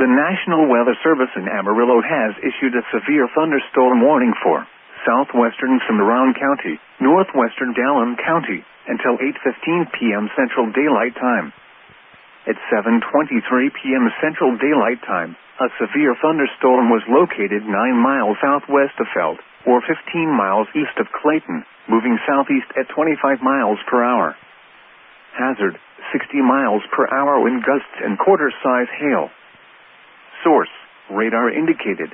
The National Weather Service in Amarillo has issued a severe thunderstorm warning for southwestern Cimarron County, northwestern Dallam County, until 8:15 p.m. Central Daylight Time. At 7:23 p.m. Central Daylight Time, a severe thunderstorm was located 9 miles southwest of Felt, or 15 miles east of Clayton, moving southeast at 25 miles per hour. Hazard, 60 miles per hour wind gusts and quarter-size hail. Source, radar indicated.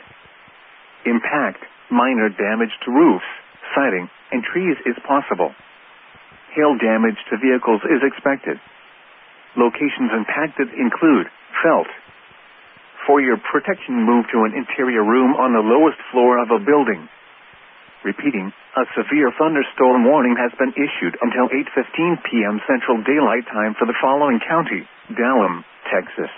Impact, minor damage to roofs, siding, and trees is possible. Hail damage to vehicles is expected. Locations impacted include Felt. For your protection, move to an interior room on the lowest floor of a building. Repeating, a severe thunderstorm warning has been issued until 8:15 p.m. Central Daylight Time for the following county: Dallam, Texas.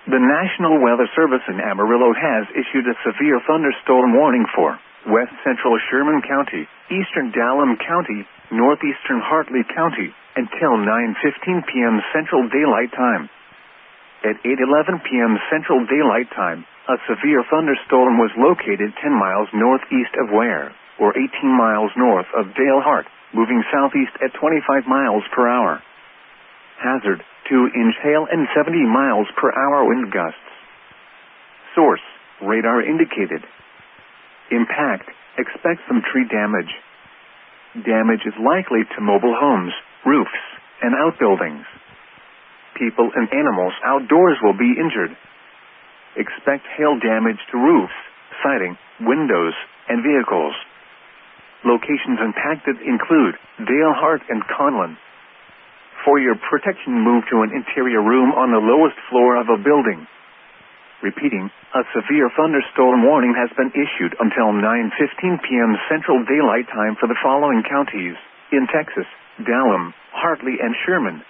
The National Weather Service in Amarillo has issued a severe thunderstorm warning for west central Sherman County, eastern Dallam County, northeastern Hartley County, until 9:15 p.m. Central Daylight Time. At 8:11 p.m. Central Daylight Time, a severe thunderstorm was located 10 miles northeast of Ware, or 18 miles north of Dale Hart, moving southeast at 25 miles per hour. Hazard, 2-inch hail and 70 miles per hour wind gusts. Source, radar indicated. Impact, expect some tree damage. Damage is likely to mobile homes, roofs, and outbuildings. People and animals outdoors will be injured. Expect hail damage to roofs, siding, windows, and vehicles. Locations impacted include Dale Hart and Conlin. For your protection, move to an interior room on the lowest floor of a building. Repeating, a severe thunderstorm warning has been issued until 9:15 p.m. Central Daylight Time for the following counties in Texas: Dallam, Hartley, and Sherman.